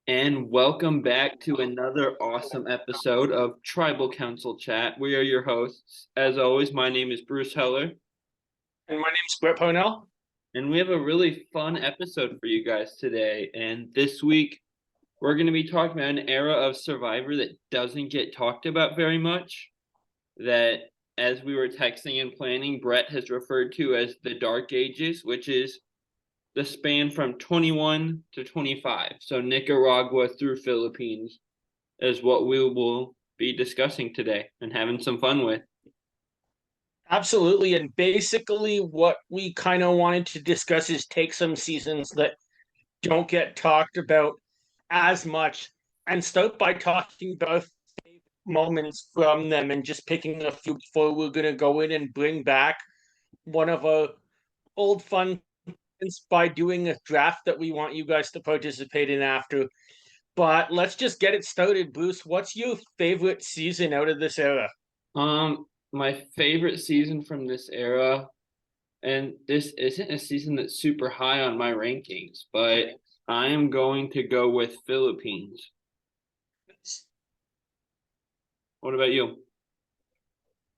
And welcome back to another awesome episode of Tribal Council Chat. We are your hosts. As always, my name is Bruce Heller, And my name's Brett Ponell. and we have a really fun episode for you guys today. And this week, we're going to be talking about an era of Survivor that doesn't get talked about very much. That, as we were texting and planning, Brett has referred to as the Dark Ages, which is the span from 21 to 25. So Nicaragua through Philippines is what we will be discussing today and having some fun with. Absolutely. And basically, what we kind of wanted to discuss is take some seasons that don't get talked about as much and start by talking about moments from them and just picking a few before we're going to go in and bring back one of our old fun things by doing a draft that we want you guys to participate in after. But let's just get it started, Bruce. What's your favorite season out of this era? My favorite season from this era, and this isn't a season that's super high on my rankings, but I am going to go with Philippines. What about you?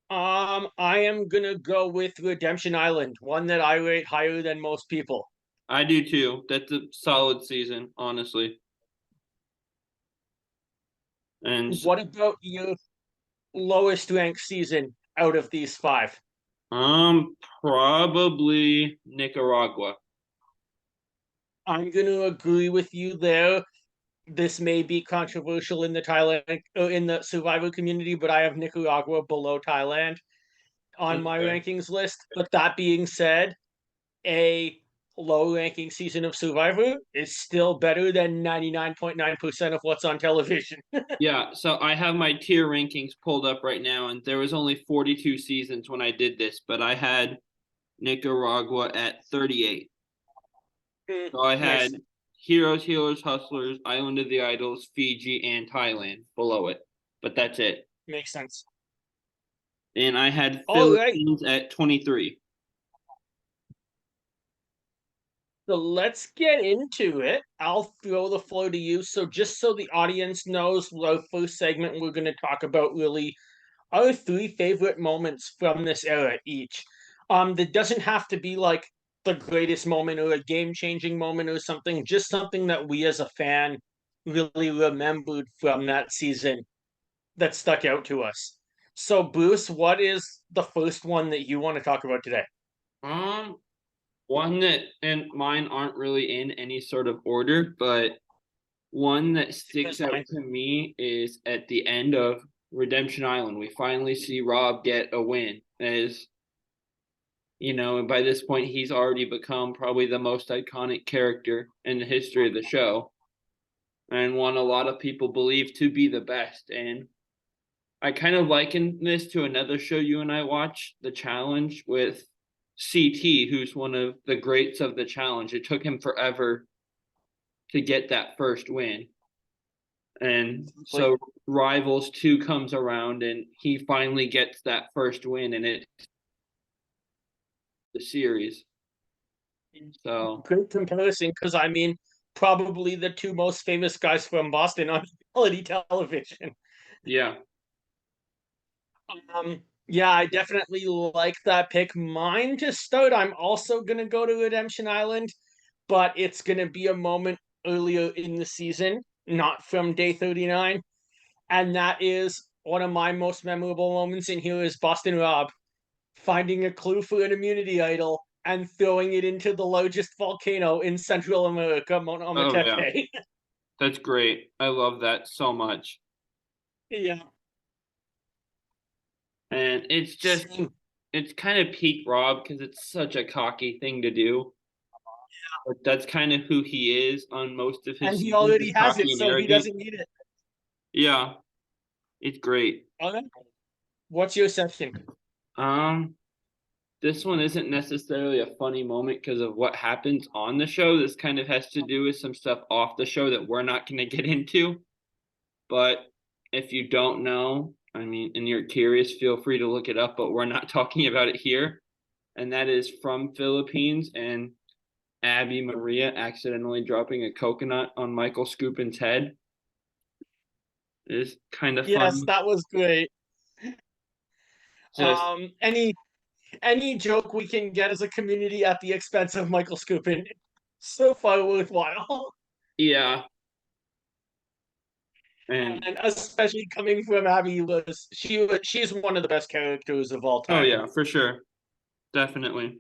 I am gonna go with Redemption Island, one that I rate higher than most people. I do too. That's a solid season, honestly. And What about your lowest ranked season out of these five? probably Nicaragua. I'm gonna agree with you there. This may be controversial in the Thailand in the Survivor community, but I have Nicaragua below Thailand on That's my fair. rankings list. But that being said, a low ranking season of Survivor is still better than 99.9% of what's on television. Yeah, so I have my tier rankings pulled up right now, and there was only 42 seasons when I did this, but I had Nicaragua at 38. So I had Nice. Heroes, Healers, Hustlers, Island of the Idols, Fiji, and Thailand below it. But that's it. Makes sense. And I had All right. Philippines at 23. So let's get into it. I'll throw the floor to you. So just so the audience knows, our first segment we're going to talk about really our three favorite moments from this era each. That doesn't have to be like the greatest moment or a game-changing moment or something, just something that we as a fan really remembered from that season that stuck out to us. So Bruce, what is the first one that you want to talk about today? Um, One that and mine aren't really in any sort of order, but one that That's sticks out fine. to me is at the end of Redemption Island. We finally see Rob get a win. As you know, and by this point, he's already become probably the most iconic character in the history of the show and one a lot of people believe to be the best. And I kind of liken this to another show you and I watch, The Challenge, with CT, who's one of the greats of the challenge. It took him forever to get that first win. And so Rivals 2 comes around and he finally gets that first win and it's the series. So Great comparison, because I mean, probably the two most famous guys from Boston on reality television. yeah. Yeah, I definitely like that pick. Mine to start, I'm also gonna go to Redemption Island, but it's gonna be a moment earlier in the season, not from day 39. And that is one of my most memorable moments in here is Boston Rob finding a clue for an immunity idol and throwing it into the largest volcano in Central America, Mount Oh yeah. Ometete. That's great. I love that so much. Yeah. And it's just Same. it's kind of peak Rob because it's such a cocky thing to do. But that's kind of who he is on most of And his he seasons, already is has it, cocky and so he arrogant. doesn't need it. Yeah, it's great. All right. What's your section? Um, this one isn't necessarily a funny moment because of what happens on the show. This kind of has to do with some stuff off the show that we're not going to get into. But if you don't know, I mean, and you're curious, feel free to look it up, but we're not talking about it here. And that is from Philippines. And Abby Maria accidentally dropping a coconut on Michael Scoopin's head is kind of Yes, funny. that was great. Just Any joke we can get as a community at the expense of Michael Scoopin, so far worthwhile. yeah, and And especially coming from Abby, she's one of the best characters of all oh time. yeah, for sure, definitely.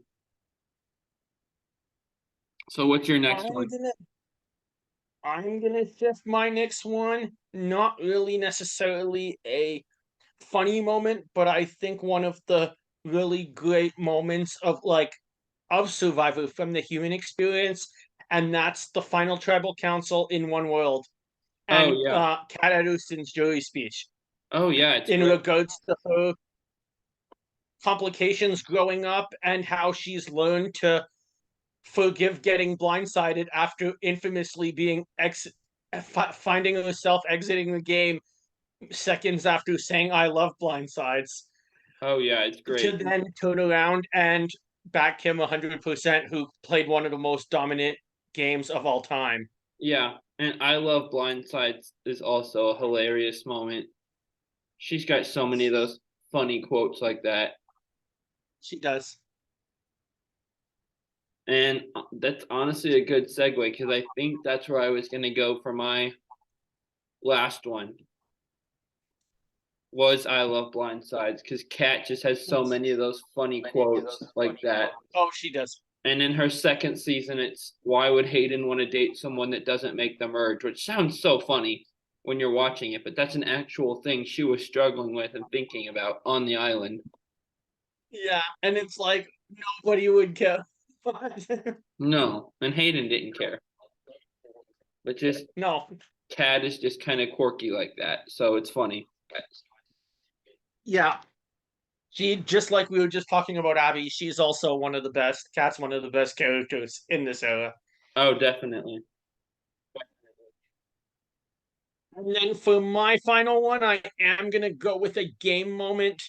So what's your next I'm one? gonna I'm gonna shift my next one. Not really necessarily a funny moment, but I think one of the really great moments of Survivor from the human experience, and that's the final tribal council in One World Oh and yeah, Kat Edderson's jury speech oh yeah, it's in great. regards to her complications growing up and how she's learned to forgive getting blindsided after infamously finding herself exiting the game seconds after saying "I love blindsides," Oh yeah, it's to great. then turn around and back him 100%, who played one of the most dominant games of all time. Yeah, and I love Blindsides is also a hilarious moment. She's got so many of those funny quotes like that. She does. And that's honestly a good segue because I think that's where I was going to go for my last one was I love Blindsides because Kat just has so many of those funny quotes like that. Oh, she does. And in her second season, it's why would Hayden want to date someone that doesn't make the merge, which sounds so funny when you're watching it, but that's an actual thing she was struggling with and thinking about on the island. Yeah, and it's like nobody would care. No, and Hayden didn't care, but just No, Kat is just kind of quirky like that, so it's funny. yeah, she just like we were just talking about Abby. She's also one of the best. Kat's one of the best characters in this era. Oh, definitely. And then for my final one, I am gonna go with a game moment.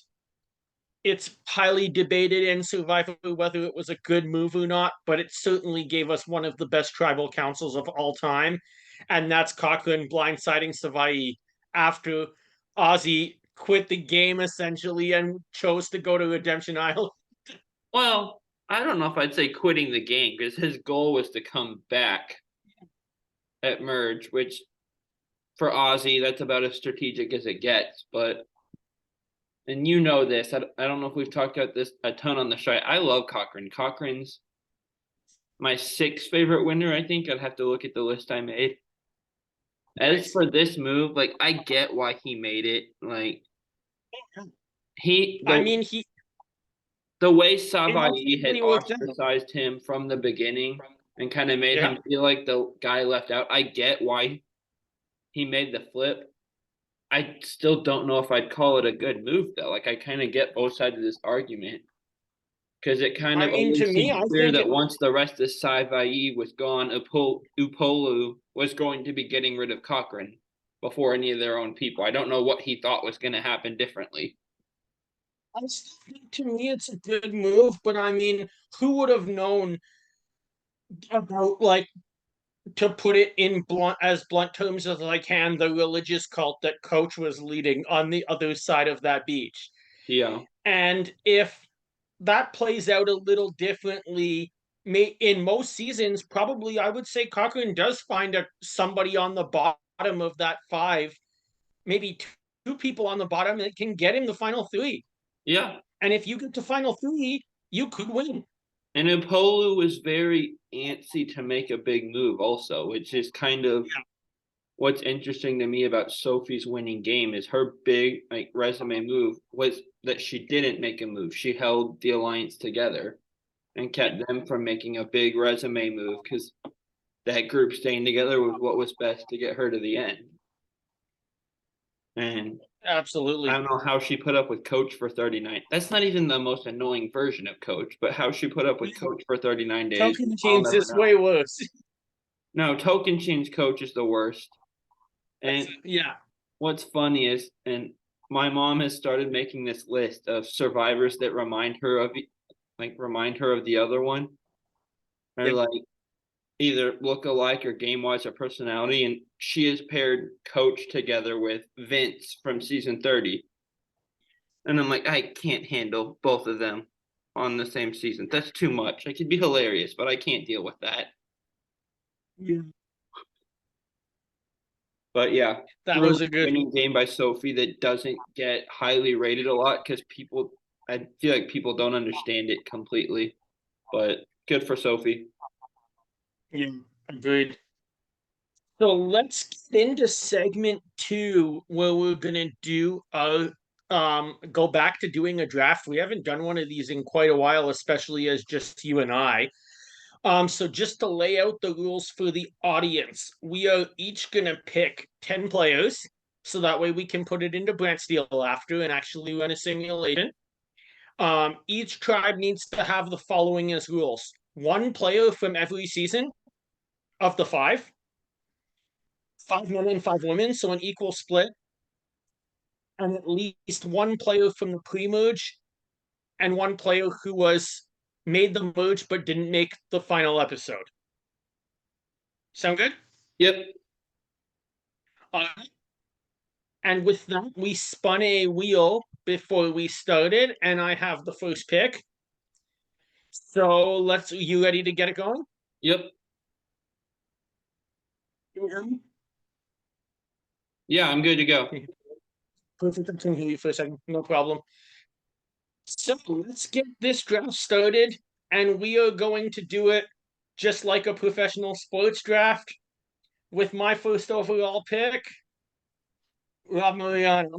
It's highly debated in Survivor whether it was a good move or not, but it certainly gave us one of the best tribal councils of all time, and that's Cochrane blindsiding Savai after Ozzy quit the game essentially and chose to go to Redemption Island. Well, I don't know if I'd say quitting the game because his goal was to come back at merge, which for Ozzy, that's about as strategic as it gets. But and you know this, I don't know if we've talked about this a ton on the show. I love Cochrane. Cochrane's my sixth favorite winner. I think I'd have to look at the list I made. As Nice. for this move, like I get why he made it. Like he I mean, he the way it Savai had ultimately worked out. ostracized him from the beginning and kind of made Yeah, him feel like the guy left out. I get why he made the flip. I still don't know if I'd call it a good move though. Like I kind of get both sides of this argument because it kind I of mean, to always me, seemed I clear think that it. once the rest of Savai was gone, Upolu was going to be getting rid of Cochrane before any of their own people. I don't know what he thought was going to happen differently. I still think to me it's a good move, but I mean, who would have known about to put it in blunt terms as I can, the religious cult that Coach was leading on the other side of that beach. Yeah. And if that plays out a little differently, in most seasons, probably I would say Cochrane does find somebody on the bottom of that five, maybe two people on the bottom that can get him the final three. Yeah. And if you get to final three, you could win. And Upolu was very antsy to make a big move also, which is kind of what's interesting to me about Sophie's winning game is her big like resume move was that she didn't make a move. She held the alliance together and kept them from making a big resume move because that group staying together was what was best to get her to the end. And I Absolutely. don't know how she put up with Coach for 39. That's not even the most annoying version of Coach, but how she put up with Coach for 39 days, Token I'll Chains never is way know. worse. No, Token Change Coach is the worst. And Yeah. what's funny is, and my mom has started making this list of survivors that remind her of the other one. Or Yeah. like either look alike or game wise or personality. And she is paired coach together with Vince from season 30. And I'm like, I can't handle both of them on the same season. That's too much. I could be hilarious, but I can't deal with that. Yeah. But yeah, That really was a good. winning game by Sophie that doesn't get highly rated a lot because I feel like people don't understand it completely. But good for Sophie. Yeah, agreed. So let's get into segment two, where we're gonna do go back to doing a draft. We haven't done one of these in quite a while, especially as just you and I. So just to lay out the rules for the audience, we are each gonna pick 10 players, so that way we can put it into Brand Steel after and actually run a simulation. Each tribe needs to have the following as rules: one player from every season of the five men and five women, so an equal split, and at least one player from the pre-merge and one player who was made the merge but didn't make the final episode. Sound good? Yep. Uh, and with that, we spun a wheel before we started, and I have the first pick. So you ready to get it going? Yep. Can you hear me? Yeah, I'm good to go. Perfect. I can hear you for a second. No problem. So let's get this draft started, and we are going to do it just like a professional sports draft with my first overall pick, Rob Mariano.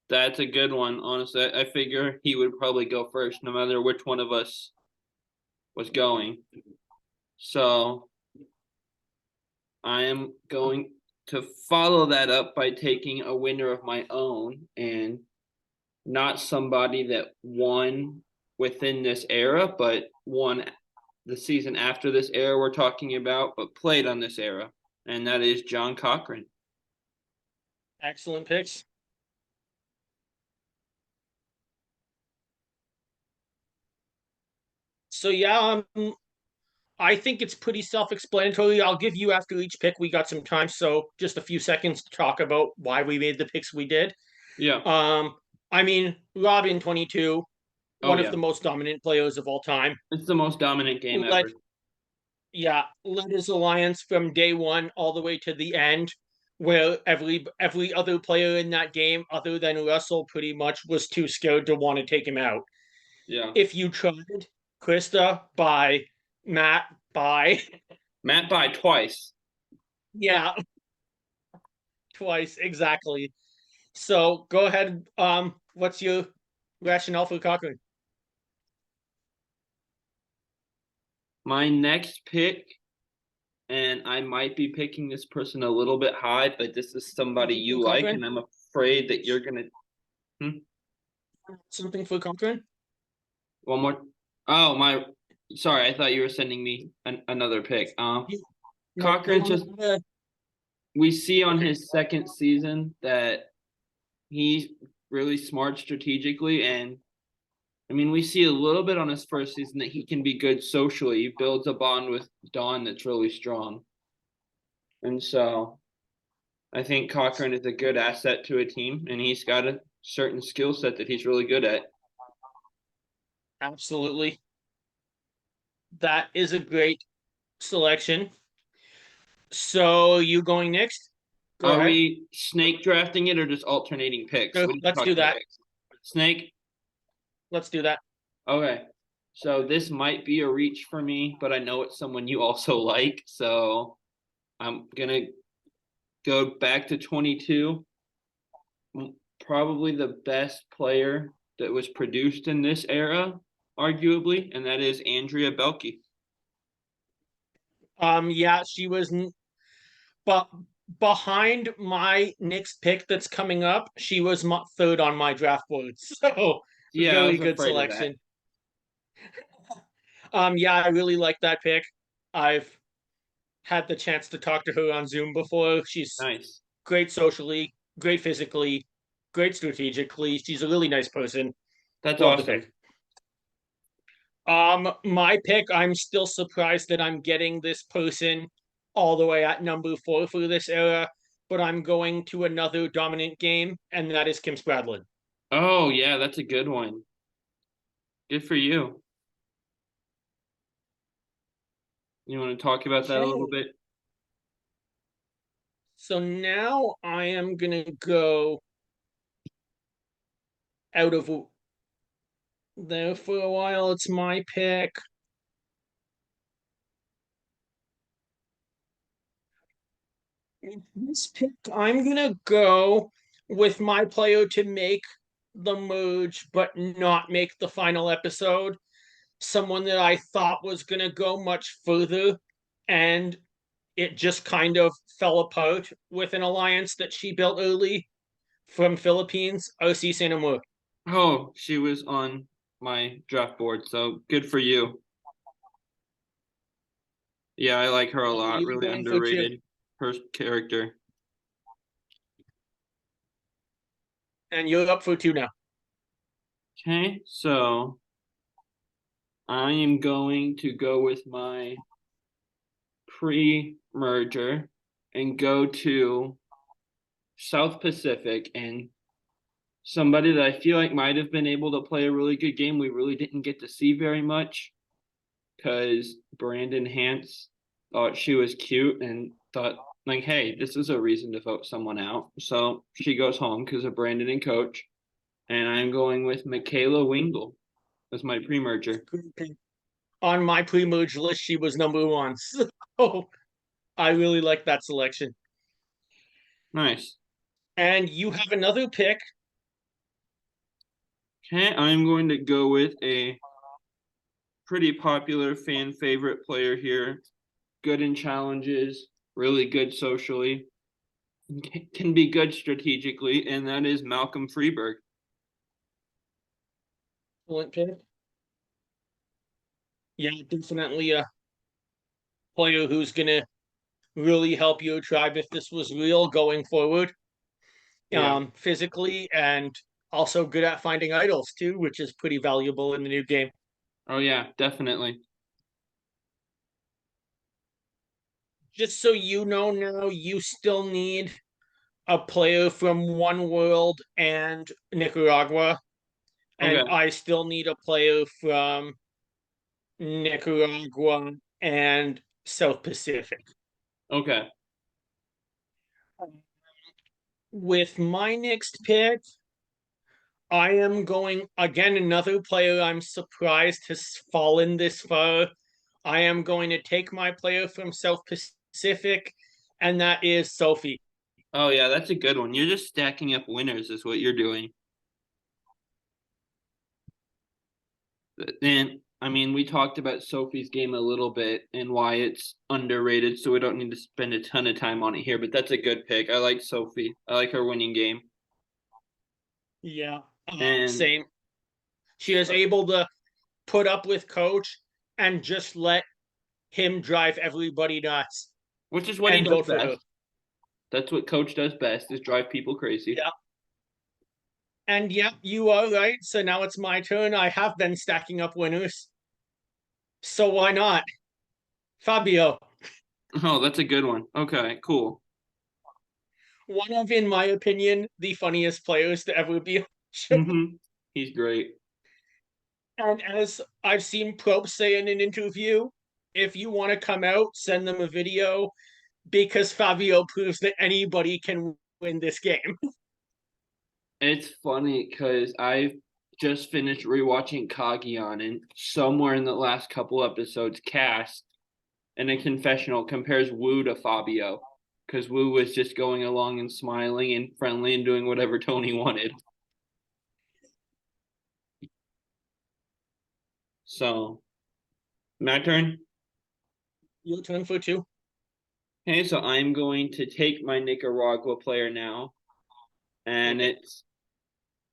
That's a good one. Honestly, I figure he would probably go first, no matter which one of us was going. So I am going to follow that up by taking a winner of my own and not somebody that won within this era, but won the season after this era we're talking about, but played on this era, and that is John Cochran. Excellent picks. So yeah, I think it's pretty self-explanatory. I'll give you after each pick. We got some time, so just a few seconds to talk about why we made the picks we did. Yeah. Um, I mean, Robin 22, Oh one of yeah. the most dominant players of all time. It's the most dominant game Led, ever. yeah, led his alliance from day one all the way to the end, where every other player in that game, other than Russell, pretty much was too scared to want to take him out. Yeah. If you tried, Krista, by Matt, by Matt by twice. yeah, twice exactly. So go ahead. What's your rationale for Cochrane? My next pick, and I might be picking this person a little bit high, but this is somebody Something for you like, Cochrane? and I'm afraid that you're gonna Something for Cochrane? one more. Oh my, sorry, I thought you were sending me another pick. You Cochran just want to? we see on Okay. his second season that he's really smart strategically, and I mean we see a little bit on his first season that he can be good socially. He builds a bond with Dawn that's really strong, and so I think Cochran is a good asset to a team, and he's got a certain skill set that he's really good at. Absolutely. That is a great selection. So you going next? Go Are ahead. we snake drafting it or just alternating picks? What are you Let's do talking about? that. Snake? Let's do that. Okay. So this might be a reach for me, but I know it's someone you also like. So I'm gonna go back to 22. Probably the best player that was produced in this era, arguably, and that is Andrea Belke. Yeah, she was, but behind my next pick that's coming up, she was third on my draft board. So Yeah, I very was good afraid of that. selection. Yeah, I really like that pick. I've had the chance to talk to her on Zoom before. She's Nice. great socially, great physically, great strategically. She's a really nice person. That's Love the awesome. pick. My pick, I'm still surprised that I'm getting this person all the way at number 4 for this era, but I'm going to another dominant game, and that is Kim Spradlin. Oh yeah, that's a good one. Good for you. You want to talk about that a little Okay. bit? So now I am gonna go out of there for a while. It's my pick. This pick, I'm gonna go with my player to make the merge, but not make the final episode. Someone that I thought was gonna go much further, and it just kind of fell apart with an alliance that she built early from Philippines, OC Santa. Oh, she was on my draft board, so good for you. Yeah, I like her a lot. You're Really going for two, underrated her character. and you're up for two now. Okay, so I am going to go with my pre-merger and go to South Pacific and somebody that I feel like might have been able to play a really good game. We really didn't get to see very much because Brandon Hance thought she was cute and thought, like, hey, this is a reason to vote someone out. So she goes home because of Brandon and coach. And I'm going with Michaela Wingle as my pre-merger. On my pre-merge list, she was number one. So I really like that selection. Nice. And you have another pick. Okay, I'm going to go with a pretty popular fan favorite player here. Good in challenges, really good socially, can be good strategically, and that is Malcolm Freeberg. Excellent pick. Yeah, definitely a player who's gonna really help your tribe if this was real going forward. Yeah. Physically and also good at finding idols too, which is pretty valuable in the new game. Oh yeah, definitely. Just so you know now, you still need a player from One World and Nicaragua, and Okay. I still need a player from Nicaragua and South Pacific. Okay. With my next pick, I am going again another player I'm surprised has fallen this far. I am going to take my player from South Pacific, and that is Sophie. Oh yeah, that's a good one. You're just stacking up winners is what you're doing. And I mean, we talked about Sophie's game a little bit and why it's underrated, so we don't need to spend a ton of time on it here, but that's a good pick. I like Sophie. I like her winning game. Yeah, And same. She is able to put up with coach and just let him drive everybody nuts which is what he and does vote for her. best. That's what coach does best is drive people crazy. Yeah. And yeah, you are right. So now it's my turn. I have been stacking up winners. So why not? Fabio, Oh, that's a good one. Okay, cool. one of, in my opinion, the funniest players to ever be on the show. He's great. And as I've seen Probe say in an interview, if you want to come out, send them a video because Fabio proves that anybody can win this game. It's funny because I've just finished rewatching Kagion, and somewhere in the last couple episodes, Cast in a confessional compares Wu to Fabio because Wu was just going along and smiling and friendly and doing whatever Tony wanted. So, my turn. Your turn for two. Okay, so I'm going to take my Nicaragua player now, and Okay. it's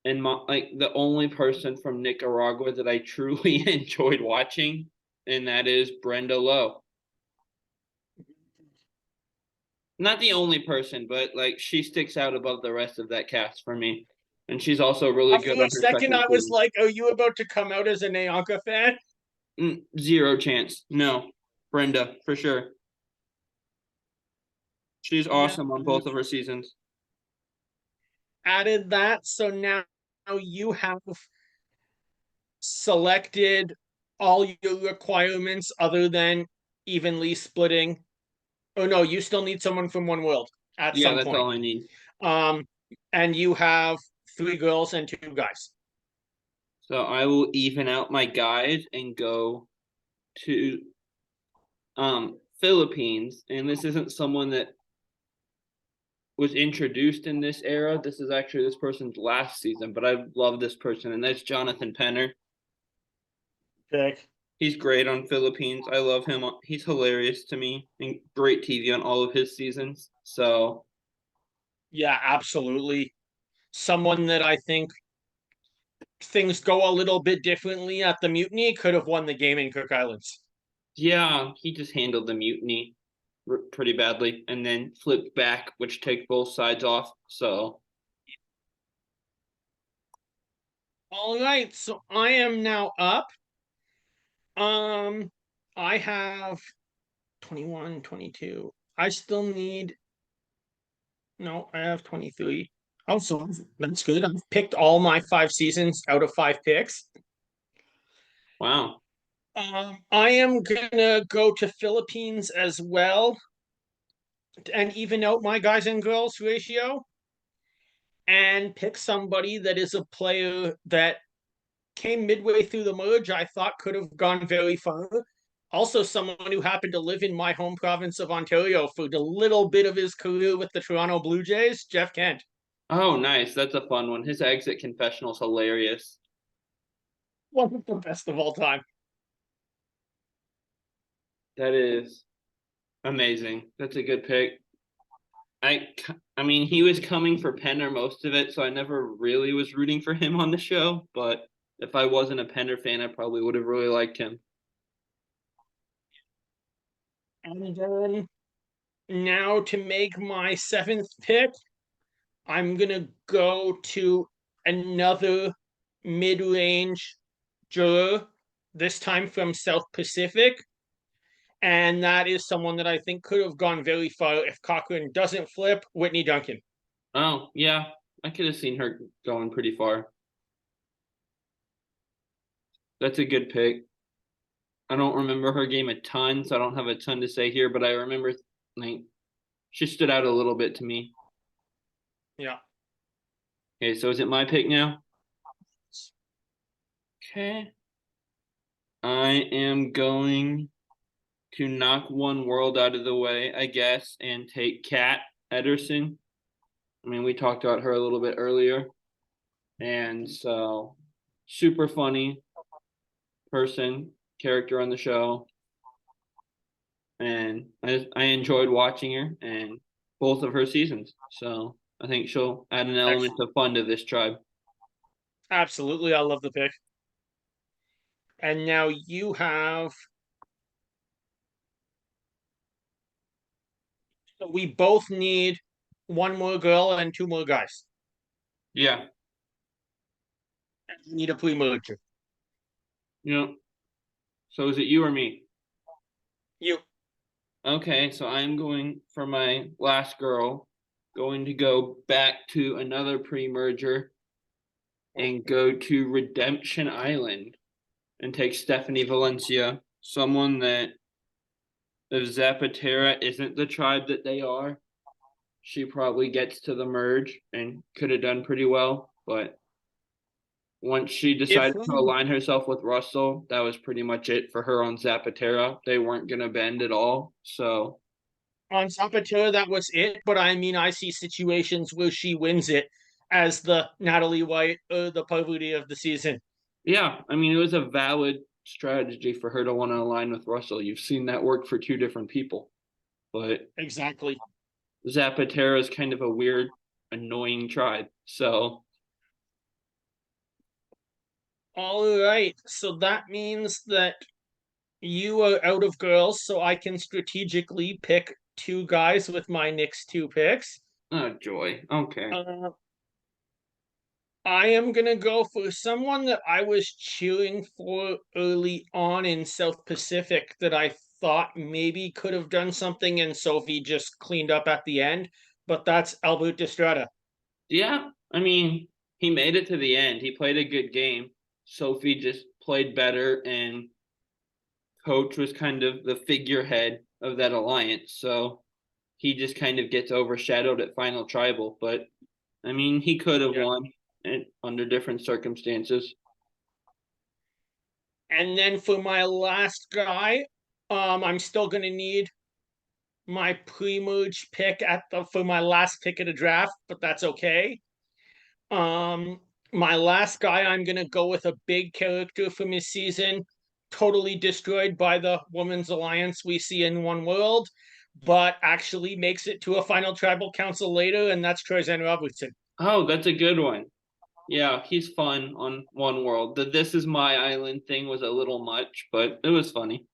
and my like the only person from Nicaragua that I truly enjoyed watching, and that is Brenda Lowe. Not the only person, but like she sticks out above the rest of that cast for me. And she's also really For good a on her second, second I was team. like, are you about to come out as a Nyanka fan? Zero chance. No, Brenda for sure. She's Now awesome on both of her seasons. added that, so now you have selected all your requirements other than evenly splitting. Oh no, you still need someone from one world at Yeah, some that's point. all I need. Um, and you have three girls and two guys. So I will even out my guide and go to Philippines. And this isn't someone that was introduced in this era. This is actually this person's last season, but I love this person, and that's Jonathan Penner. Pick. He's great on Philippines. I love him. He's hilarious to me and great TV on all of his seasons. So Yeah, absolutely. Someone that I think things go a little bit differently at the mutiny could have won the game in Cook Islands. yeah, he just handled the mutiny pretty badly and then flipped back, which took both sides off. So All right, so I am now up. Um, I have 21, 22. I still need, no, I have 23. Also, that's good. I've picked all my 5 seasons out of 5 picks. wow. I am gonna go to Philippines as well and even out my guys and girls ratio and pick somebody that is a player that came midway through the merge, I thought could have gone very far. Also, someone who happened to live in my home province of Ontario for a little bit of his career with the Toronto Blue Jays, Jeff Kent. Oh, nice. That's a fun one. His exit confessional is hilarious. One of the best of all time. That is amazing. That's a good pick. I, I mean, he was coming for Penner most of it, so I never really was rooting for him on the show. But if I wasn't a Penner fan, I probably would have really liked him. And then now to make my seventh pick, I'm going to go to another mid range juror, this time from South Pacific. And that is someone that I think could have gone very far if Cochran doesn't flip Whitney Duncan. Oh, yeah, I could have seen her going pretty far. That's a good pick. I don't remember her game a ton, so I don't have a ton to say here, but I remember like she stood out a little bit to me. Yeah. Okay, so is it my pick now? Okay. I am going to knock one world out of the way, I guess, and take Kat Ederson. I mean, we talked about her a little bit earlier. And so, super funny person, character on the show. And I enjoyed watching her and both of her seasons. So, I think she'll add an element of fun to this tribe. Absolutely. I love the pick. And now you have. We both need one more girl and two more guys. Yeah. We need a pre-merger. You know, so is it you or me? You. Okay, so I'm going for my last girl, going to go back to another pre-merger and go to Redemption Island and take Stephanie Valencia, someone that if Zapatera isn't the tribe that they are, she probably gets to the merge and could have done pretty well. But once she If decided to align herself with Russell, that was pretty much it for her on Zapatera. They weren't going to bend at all. So on Zapatero, that was it. But I mean, I see situations where she wins it as the Natalie White, the poverty of the season. yeah, I mean, it was a valid strategy for her to want to align with Russell. You've seen that work for two different people. But Exactly. Zapatera is kind of a weird, annoying tribe. So, All right. So that means that you are out of girls, so I can strategically pick two guys with my next two picks. oh, joy. Okay. Uh, I am gonna go for someone that I was cheering for early on in South Pacific that I thought maybe could have done something, and Sophie just cleaned up at the end. But that's Albert Estrada. Yeah, I mean, he made it to the end. He played a good game. Sophie just played better, and Coach was kind of the figurehead of that alliance. So he just kind of gets overshadowed at Final Tribal. But I mean, he could have Yeah. won under different circumstances. And then for my last guy, I'm still gonna need my pre-merge pick at the for my last pick of the draft, but that's okay. Um, my last guy, I'm gonna go with a big character from his season, totally destroyed by the Women's Alliance we see in One World, but actually makes it to a final tribal council later, and that's Tarzan Robertson. Oh, that's a good one. Yeah, he's fun on One World. The This Is My Island thing was a little much, but it was funny.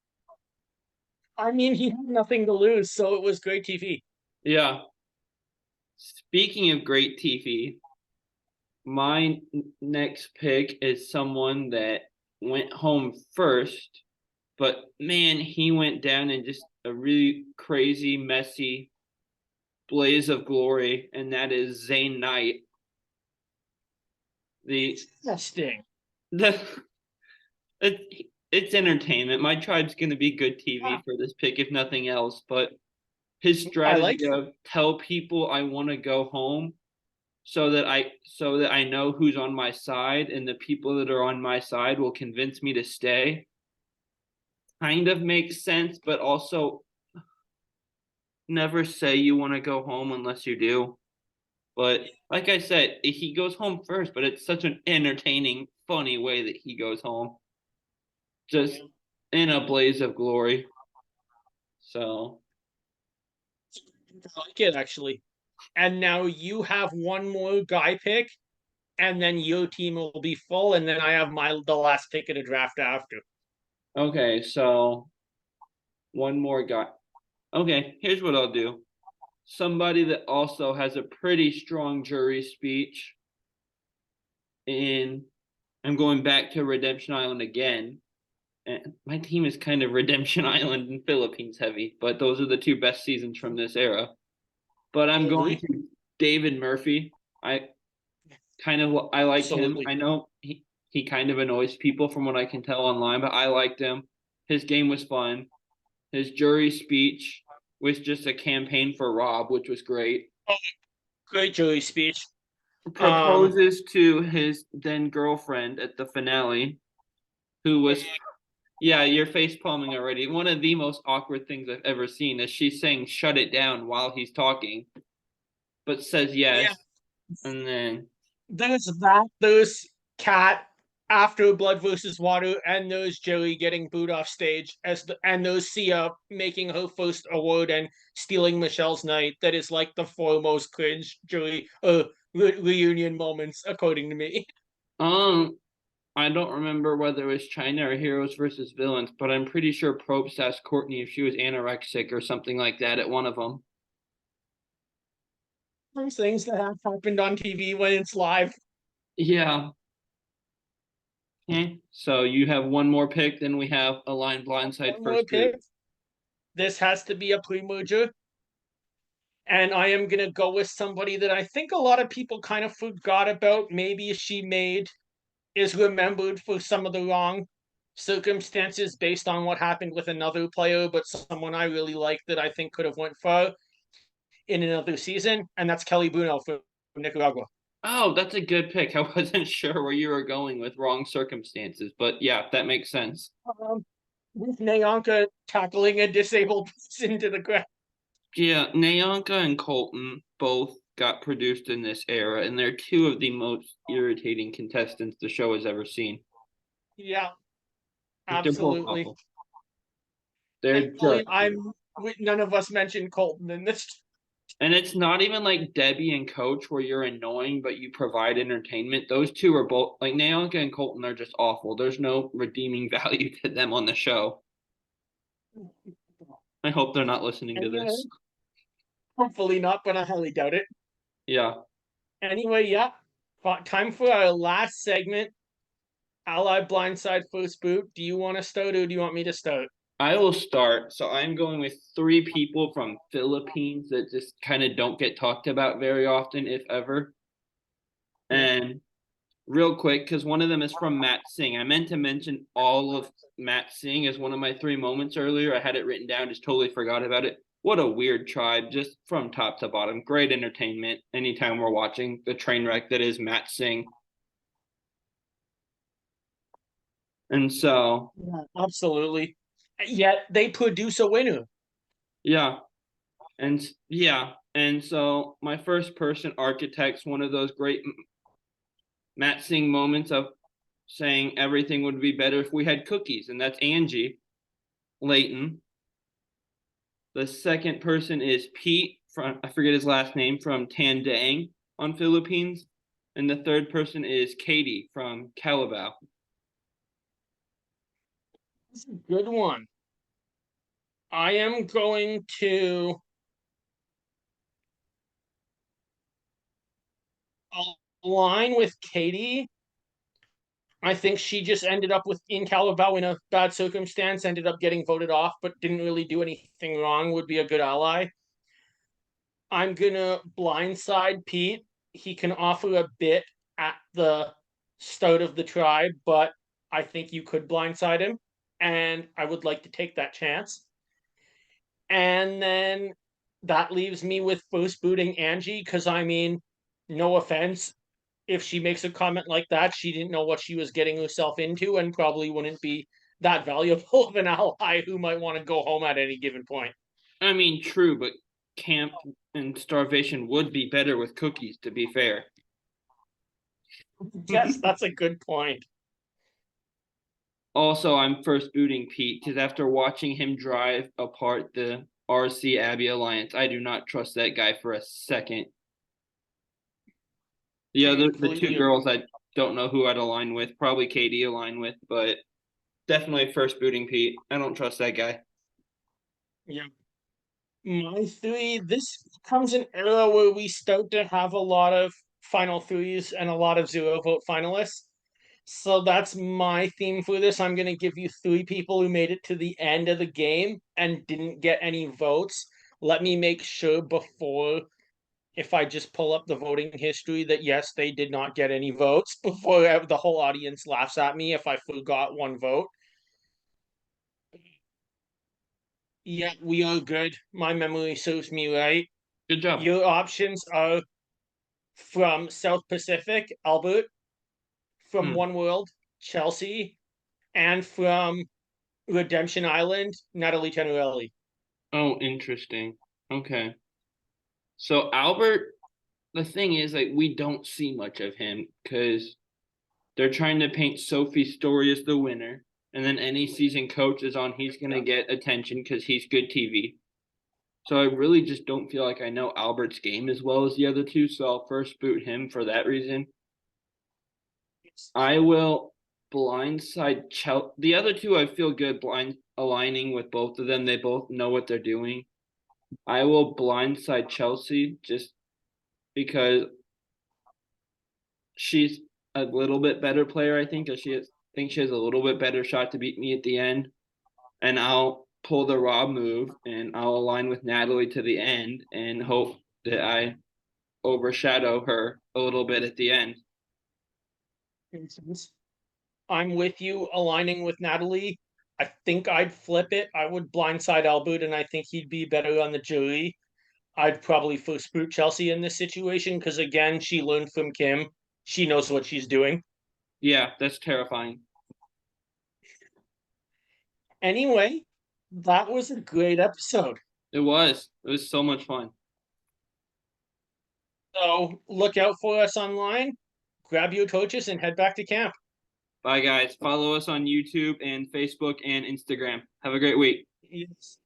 I mean, he had nothing to lose, so it was great TV. Yeah. Speaking of great TV, my next pick is someone that went home first, but man, he went down in just a really crazy, messy blaze of glory, and that is Zayn Knight. The Interesting. the it's entertainment. My tribe's gonna be good Yeah, TV for this pick, if nothing else. But his I strategy like of tell people I want to go home so that I know who's on my side, and the people that are on my side will convince me to stay kind of makes sense, but also never say you want to go home unless you do. But like I said, he goes home first, but it's such an entertaining, funny way that he goes home, just in a blaze of glory. So, I like it actually. And now you have one more guy pick, and then your team will be full, and then I have my the last pick of the draft after. okay, so one more guy. Okay, here's what I'll do. Somebody that also has a pretty strong jury speech, and I'm going back to Redemption Island again. And my team is kind of Redemption Island and Philippines heavy, but those are the two best seasons from this era. But I I'm going agree. to David Murphy. I like him. Absolutely. I know he kind of annoys people from what I can tell online, but I liked him. His game was fun. His jury speech was just a campaign for Rob, which was great. Oh, great jury speech. Um, Proposes to his then girlfriend at the finale, who was, yeah, you're face palming already. One of the most awkward things I've ever seen is she's saying shut it down while he's talking, but says yeah, yes. And then, there's that. There's Cat after Blood versus Water, and there's Joey getting booed off stage and there's Sia making her first award and stealing Michelle's night. That is like the foremost cringe jury reunion moments, according to me. um, I don't remember whether it was China or Heroes versus Villains, but I'm pretty sure Probst asked Courtney if she was anorexic or something like that at one of them. Those things that have happened on TV when it's live. Yeah. Okay. So you have one more pick, then we have a line blindside One more first two. pick. This has to be a pre-merger. And I am gonna go with somebody that I think a lot of people kind of forgot about. Maybe she made is remembered for some of the wrong circumstances based on what happened with another player, but someone I really like that I think could have went far in another season, and that's Kelly Bruno from Nicaragua. Oh, that's a good pick. I wasn't sure where you were going with wrong circumstances, but yeah, that makes sense. Um, with Nayanka tackling a disabled person to the ground. Yeah, Nayanka and Colton both got produced in this era, and they're two of the most irritating contestants the show has ever seen. Yeah, They're both absolutely. awful. They're And just, none of us mentioned Colton in this. and it's not even like Debbie and Coach where you're annoying, but you provide entertainment. Those two are both like Nayanka and Colton are just awful. There's no redeeming value to them on the show. I hope they're not listening to Anyway, this. hopefully not, but I highly doubt it. Yeah. Anyway, yeah. Time for our last segment. Ally blindside first boot. Do you want to start or do you want me to start? I will start. So I'm going with three people from Philippines that just kind of don't get talked about very often, if ever. Yeah. And real quick, because one of them is from Matt Singh. I meant to mention all of Matt Singh as one of my three moments earlier. I had it written down, just totally forgot about it. What a weird tribe, just from top to bottom. Great entertainment anytime we're watching the train wreck that is Matt Singh. And so, Yeah, absolutely. Yet they produce a winner. yeah. And so my first person architects one of those great Matt Singh moments of saying everything would be better if we had cookies, and that's Angie Layton. The second person is Pete from, I forget his last name, from Tandang on Philippines, and the third person is Katie from Calabao. That's a good one. I am going to align with Katie. I think she just ended up with in Calabao in a bad circumstance, ended up getting voted off, but didn't really do anything wrong, would be a good ally. I'm gonna blindside Pete. He can offer a bit at the start of the tribe, but I think you could blindside him, and I would like to take that chance. And then that leaves me with first booting Angie, because I mean, no offense, if she makes a comment like that, she didn't know what she was getting herself into and probably wouldn't be that valuable of an ally who might want to go home at any given point. I mean, true, but camp and starvation would be better with cookies, to be fair. Yes, that's a good point. Also, I'm first booting Pete because after watching him drive apart the RC Abbey Alliance, I do not trust that guy for a second. The two Completely girls agree. I don't know who I'd align with, probably Katie align with, but definitely first booting Pete. I don't trust that guy. Yeah. My three, this comes an era where we start to have a lot of final threes and a lot of zero vote finalists. So that's my theme for this. I'm going to give you three people who made it to the end of the game and didn't get any votes. Let me make sure before, if I just pull up the voting history, that yes, they did not get any votes before the whole audience laughs at me if I forgot one vote. Yeah, we are good. My memory serves me right. Good job. Your options are from South Pacific, Albert, from Hmm. One World, Chelsea, and from Redemption Island, Natalie Tenorelli. Oh, interesting. Okay. So Albert, the thing is, like, we don't see much of him because they're trying to paint Sophie's story as the winner, and then any season coach is on, he's gonna get attention because he's good TV. So I really just don't feel like I know Albert's game as well as the other two, so I'll first boot him for that reason. I will blindside Chelsea. The other two, I feel good blind aligning with both of them. They both know what they're doing. I will blindside Chelsea just because she's a little bit better player, I think, think she has a little bit better shot to beat me at the end. And I'll pull the Rob move and I'll align with Natalie to the end and hope that I overshadow her a little bit at the end. I'm with you, aligning with Natalie. I think I'd flip it. I would blindside Albert, and I think he'd be better on the jury. I'd probably first boot Chelsea in this situation because, again, she learned from Kim. She knows what she's doing. Yeah, that's terrifying. Anyway, that was a great episode. It was. It was so much fun. So look out for us online, grab your coaches, and head back to camp. Bye, guys. Follow us on YouTube and Facebook and Instagram. Have a great week. Yes.